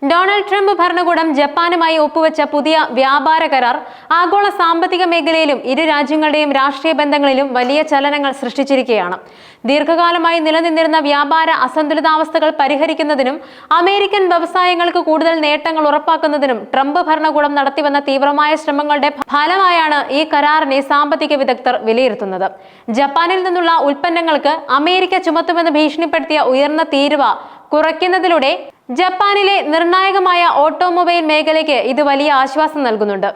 Donald Trump ഭരണകൂടം ജപ്പാനുമായി ഒപ്പുവെച്ച പുതിയ വ്യാപാര കരാർ ആഗോള സാമ്പത്തിക മേഖലയിലും ഇരു രാജ്യങ്ങളുടെയും രാഷ്ട്രീയ ബന്ധങ്ങളിലും വലിയ ചലനങ്ങൾ സൃഷ്ടിച്ചിരിക്കുകയാണ്. ദീർഘകാലമായി നിലനിന്നിരുന്ന വ്യാപാര അസന്തുലിതാവസ്ഥകൾ പരിഹരിക്കുന്നതിനും അമേരിക്കൻ വ്യവസായങ്ങൾക്ക് കൂടുതൽ നേട്ടങ്ങൾ ഉറപ്പാക്കുന്നതിനും ട്രംപ് ഭരണകൂടം നടത്തിവന്ന തീവ്രമായ ശ്രമങ്ങളുടെ ഫലമായാണ് ഈ കരാറിനെ സാമ്പത്തിക വിദഗ്ധർ വിലയിരുത്തുന്നത്. ജപ്പാനിൽ നിന്നുള്ള ഉൽപ്പന്നങ്ങൾക്ക് അമേരിക്ക ചുമത്തുമെന്ന് ഭീഷണിപ്പെടുത്തിയ ഉയർന്ന തീരുവ കുറയ്ക്കുന്നതിലൂടെ ജപ്പാനിലെ നിർണായകമായ ഓട്ടോമൊബൈൽ മേഖലയ്ക്ക് ഇത് വലിയ ആശ്വാസം നൽകുന്നുണ്ട്.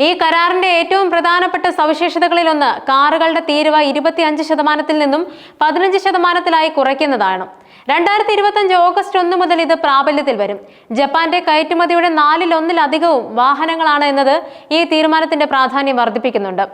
ഈ കരാറിന്റെ ഏറ്റവും പ്രധാനപ്പെട്ട സവിശേഷതകളിലൊന്ന് കാറുകളുടെ തീരുവ 25% നിന്നും 15% കുറയ്ക്കുന്നതാണ്. 2025 ഓഗസ്റ്റ് 1 മുതൽ ഇത് പ്രാബല്യത്തിൽ വരും. ജപ്പാന്റെ കയറ്റുമതിയുടെ 1/4 വാഹനങ്ങളാണ് എന്നത് ഈ തീരുമാനത്തിന്റെ പ്രാധാന്യം വർദ്ധിപ്പിക്കുന്നുണ്ട്.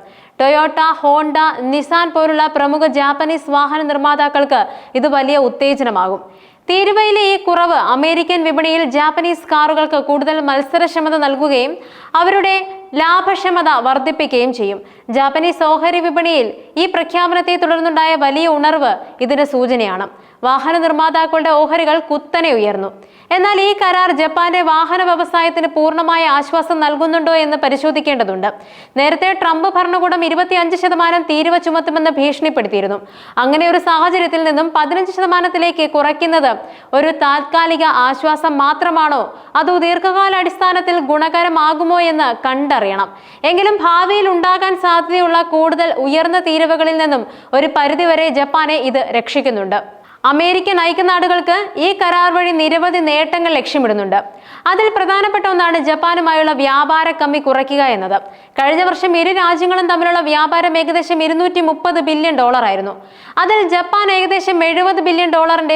ടൊയോട്ട, ഹോണ്ട, നിസാൻ പോലുള്ള പ്രമുഖ ജാപ്പനീസ് വാഹന നിർമ്മാതാക്കൾക്ക് ഇത് വലിയ ഉത്തേജനമാകും. തീരുവയിലെ ഈ കുറവ് അമേരിക്കൻ വിപണിയിൽ ജാപ്പനീസ് കാറുകൾക്ക് കൂടുതൽ മത്സരക്ഷമത നൽകുകയും അവരുടെ ലാഭക്ഷമത വർദ്ധിപ്പിക്കുകയും ചെയ്യും. ജാപ്പനീസ് ഓഹരി വിപണിയിൽ ഈ പ്രഖ്യാപനത്തെ തുടർന്നുണ്ടായ വലിയ ഉണർവ് ഇതിന് സൂചനയാണ്. വാഹന നിർമ്മാതാക്കളുടെ ഓഹരികൾ കുത്തനെ ഉയർന്നു. എന്നാൽ ഈ കരാർ ജപ്പാന്റെ വാഹന വ്യവസായത്തിന് പൂർണ്ണമായ ആശ്വാസം നൽകുന്നുണ്ടോ എന്ന് പരിശോധിക്കേണ്ടതുണ്ട്. നേരത്തെ ട്രംപ് ഭരണകൂടം 25% തീരുവ ചുമത്തുമെന്ന് ഭീഷണിപ്പെടുത്തിയിരുന്നു. അങ്ങനെ ഒരു സാഹചര്യത്തിൽ നിന്നും 15% കുറയ്ക്കുന്നത് ഒരു താൽക്കാലിക ആശ്വാസം മാത്രമാണോ അതോ ദീർഘകാലാടിസ്ഥാനത്തിൽ ഗുണകരമാകുമോ എന്ന് കണ്ടറിയണം. എങ്കിലും ഭാവിയിൽ ഉണ്ടാകാൻ സാധ്യതയുള്ള കൂടുതൽ ഉയർന്ന തീരുവകളിൽ നിന്നും ഒരു പരിധിവരെ ജപ്പാനെ ഇത് രക്ഷിക്കുന്നുണ്ട്. അമേരിക്കൻ ഐക്യനാടുകൾക്ക് ഈ കരാർ വഴി നിരവധി നേട്ടങ്ങൾ ലക്ഷ്യമിടുന്നുണ്ട്. അതിൽ പ്രധാനപ്പെട്ട ഒന്നാണ് ജപ്പാനുമായുള്ള വ്യാപാര കമ്മി കുറയ്ക്കുക എന്നത്. കഴിഞ്ഞ വർഷം ഇരു രാജ്യങ്ങളും തമ്മിലുള്ള വ്യാപാരം ഏകദേശം $230 ബില്യൺ ആയിരുന്നു. അതിൽ ജപ്പാൻ ഏകദേശം $70 ബില്യൺ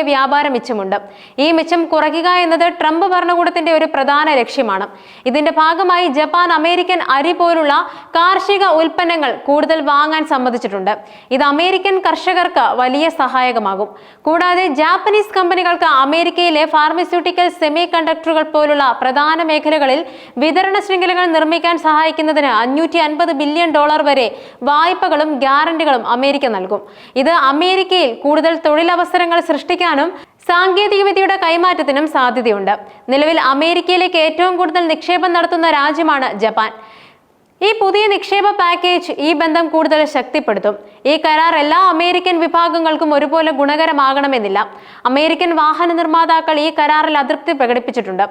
വ്യാപാര മിച്ചമുണ്ട്. ഈ മിച്ചം കുറയ്ക്കുക എന്നത് ട്രംപ് ഭരണകൂടത്തിന്റെ ഒരു പ്രധാന ലക്ഷ്യമാണ്. ഇതിന്റെ ഭാഗമായി ജപ്പാൻ അമേരിക്കൻ അരി പോലുള്ള കാർഷിക ഉൽപ്പന്നങ്ങൾ കൂടുതൽ വാങ്ങാൻ സമ്മതിച്ചിട്ടുണ്ട്. ഇത് അമേരിക്കൻ കർഷകർക്ക് വലിയ സഹായകമാകും. കൂടാതെ ജാപ്പനീസ് കമ്പനികൾക്ക് അമേരിക്കയിലെ ഫാർമസ്യൂട്ടിക്കൽ സെമി കണ്ടക്ടറുകൾ പോലുള്ള പ്രധാന മേഖലകളിൽ വിതരണ ശൃംഖലകൾ നിർമ്മിക്കാൻ സഹായിക്കുന്നതിന് $550 ബില്യൺ വരെ വായ്പകളും ഗ്യാരണ്ടികളും അമേരിക്ക നൽകും. ഇത് അമേരിക്കയിൽ കൂടുതൽ തൊഴിലവസരങ്ങൾ സൃഷ്ടിക്കാനും സാങ്കേതികവിദ്യയുടെ കൈമാറ്റത്തിനും സാധ്യതയുണ്ട്. നിലവിൽ അമേരിക്കയിലേക്ക് ഏറ്റവും കൂടുതൽ നിക്ഷേപം നടത്തുന്ന രാജ്യമാണ് ജപ്പാൻ. ഈ പുതിയ നിക്ഷേപ പാക്കേജ് ഈ ബന്ധം കൂടുതൽ ശക്തിപ്പെടുത്തും. ഈ കരാർ എല്ലാ അമേരിക്കൻ വിഭാഗങ്ങൾക്കും ഒരുപോലെ ഗുണകരമാകണമെന്നില്ല. അമേരിക്കൻ വാഹന നിർമ്മാതാക്കൾ ഈ കരാറിൽ അതൃപ്തി പ്രകടിപ്പിച്ചിട്ടുണ്ട്.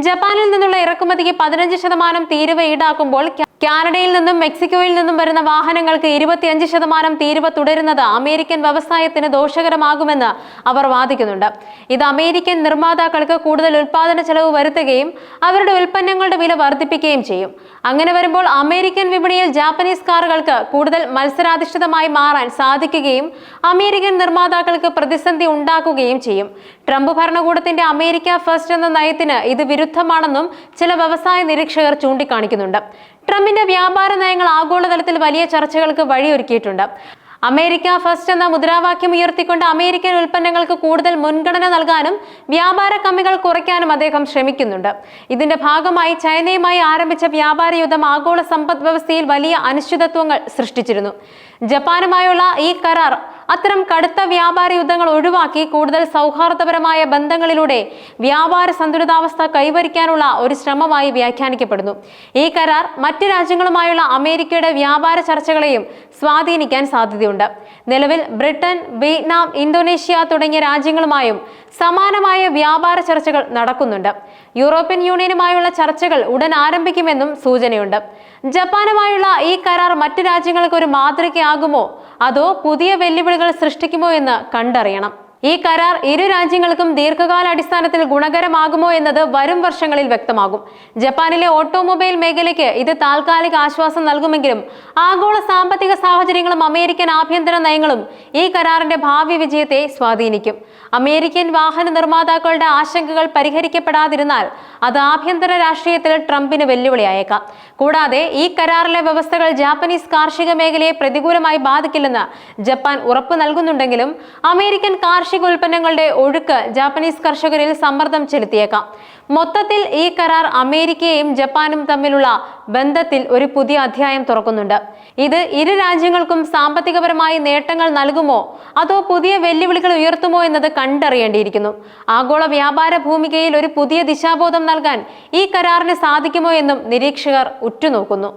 ജപ്പാനിൽ നിന്നുള്ള ഇറക്കുമതിക്ക് 15% തീരുവ ഈടാക്കുമ്പോൾ കാനഡയിൽ നിന്നും മെക്സിക്കോയിൽ നിന്നും വരുന്ന വാഹനങ്ങൾക്ക് 25% തീരുവ തുടരുന്നത് അമേരിക്കൻ വ്യവസായത്തിന് ദോഷകരമാകുമെന്ന് അവർ വാദിക്കുന്നുണ്ട്. ഇത് അമേരിക്കൻ നിർമ്മാതാക്കൾക്ക് കൂടുതൽ ഉൽപാദന ചെലവ് വരുത്തുകയും അവരുടെ ഉൽപ്പന്നങ്ങളുടെ വില വർദ്ധിപ്പിക്കുകയും ചെയ്യും. അങ്ങനെ വരുമ്പോൾ അമേരിക്കൻ വിപണിയിൽ ജാപ്പനീസ് കാറുകൾക്ക് കൂടുതൽ മത്സരാധിഷ്ഠിതമായി മാറാൻ സാധിക്കുകയും അമേരിക്കൻ നിർമ്മാതാക്കൾക്ക് പ്രതിസന്ധി ഉണ്ടാക്കുകയും ചെയ്യും. ട്രംപ് ഭരണകൂടത്തിന്റെ അമേരിക്ക ഫസ്റ്റ് എന്ന നയത്തിന് ഇത് വിരുദ്ധമാണെന്നും ചില വ്യവസായ നിരീക്ഷകർ ചൂണ്ടിക്കാണിക്കുന്നുണ്ട്. ട്രംപിന്റെ വ്യാപാര നയങ്ങൾ ആഗോളതലത്തിൽ വലിയ ചർച്ചകൾക്ക് വഴിയൊരുക്കിയിട്ടുണ്ട്. അമേരിക്ക ഫസ്റ്റ് എന്ന മുദ്രാവാക്യം ഉയർത്തിക്കൊണ്ട് അമേരിക്കൻ ഉൽപ്പന്നങ്ങൾക്ക് കൂടുതൽ മുൻഗണന നൽകാനും വ്യാപാര കമ്മികൾ കുറയ്ക്കാനും അദ്ദേഹം ശ്രമിക്കുന്നുണ്ട്. ഇതിന്റെ ഭാഗമായി ചൈനയുമായി ആരംഭിച്ച വ്യാപാര യുദ്ധം ആഗോള സമ്പദ് വ്യവസ്ഥയിൽ വലിയ അനിശ്ചിതത്വങ്ങൾ സൃഷ്ടിച്ചിരുന്നു. ജപ്പാനുമായുള്ള ഈ കരാർ അത്തരം കടുത്ത വ്യാപാര യുദ്ധങ്ങൾ ഒഴിവാക്കി കൂടുതൽ സൗഹാർദ്ദപരമായ ബന്ധങ്ങളിലൂടെ വ്യാപാര സന്തുലിതാവസ്ഥ കൈവരിക്കാനുള്ള ഒരു ശ്രമമായി വ്യാഖ്യാനിക്കപ്പെടുന്നു. ഈ കരാർ മറ്റ് രാജ്യങ്ങളുമായുള്ള അമേരിക്കയുടെ വ്യാപാര ചർച്ചകളെയും സ്വാധീനിക്കാൻ സാധ്യതയുണ്ട്. നിലവിൽ ബ്രിട്ടൻ, വിയറ്റ്നാം, ഇന്തോനേഷ്യ തുടങ്ങിയ രാജ്യങ്ങളുമായും സമാനമായ വ്യാപാര ചർച്ചകൾ നടക്കുന്നുണ്ട്. യൂറോപ്യൻ യൂണിയനുമായുള്ള ചർച്ചകൾ ഉടൻ ആരംഭിക്കുമെന്നും സൂചനയുണ്ട്. ജപ്പാനുമായുള്ള ഈ കരാർ മറ്റു രാജ്യങ്ങൾക്ക് ഒരു മാതൃകയാകുമോ അതോ പുതിയ വെല്ലുവിളികൾ സൃഷ്ടിക്കുമോ എന്ന് കണ്ടറിയണം. ഈ കരാർ ഇരു രാജ്യങ്ങൾക്കും ദീർഘകാലാടിസ്ഥാനത്തിൽ ഗുണകരമാകുമോ എന്നത് വരും വർഷങ്ങളിൽ വ്യക്തമാകും. ജപ്പാനിലെ ഓട്ടോമൊബൈൽ മേഖലയ്ക്ക് ഇത് താൽക്കാലിക ആശ്വാസം നൽകുമെങ്കിലും ആഗോള സാമ്പത്തിക സാഹചര്യങ്ങളും അമേരിക്കൻ ആഭ്യന്തര നയങ്ങളും ഈ കരാറിന്റെ ഭാവി വിജയത്തെ സ്വാധീനിക്കും. അമേരിക്കൻ വാഹന നിർമ്മാതാക്കളുടെ ആശങ്കകൾ പരിഹരിക്കപ്പെടാതിരുന്നാൽ അത് ആഭ്യന്തര രാഷ്ട്രീയത്തിൽ ട്രംപിന് വെല്ലുവിളിയായേക്കാം. കൂടാതെ ഈ കരാറിലെ വ്യവസ്ഥകൾ ജാപ്പനീസ് കാർഷിക മേഖലയെ പ്രതികൂലമായി ബാധിക്കില്ലെന്ന് ജപ്പാൻ ഉറപ്പു നൽകുന്നുണ്ടെങ്കിലും അമേരിക്കൻ കാർഷിക ഉൽപ്പന്നങ്ങളുടെ ഒഴുക്ക് ജാപ്പനീസ് കർഷകരിൽ സമ്മർദ്ദം ചെലുത്തിയേക്കാം. മൊത്തത്തിൽ ഈ കരാർ അമേരിക്കയും ജപ്പാനും തമ്മിലുള്ള ബന്ധത്തിൽ ഒരു പുതിയ അധ്യായം തുറക്കുന്നുണ്ട്. ഇത് ഇരു രാജ്യങ്ങൾക്കും സാമ്പത്തികപരമായി നേട്ടങ്ങൾ നൽകുമോ അതോ പുതിയ വെല്ലുവിളികൾ ഉയർത്തുമോ എന്നത് കണ്ടറിയേണ്ടിയിരിക്കുന്നു. ആഗോള വ്യാപാര ഭൂമികയിൽ ഒരു പുതിയ ദിശാബോധം നൽകാൻ ഈ കരാറിന് സാധിക്കുമോ എന്നും നിരീക്ഷകർ ഉറ്റുനോക്കുന്നു.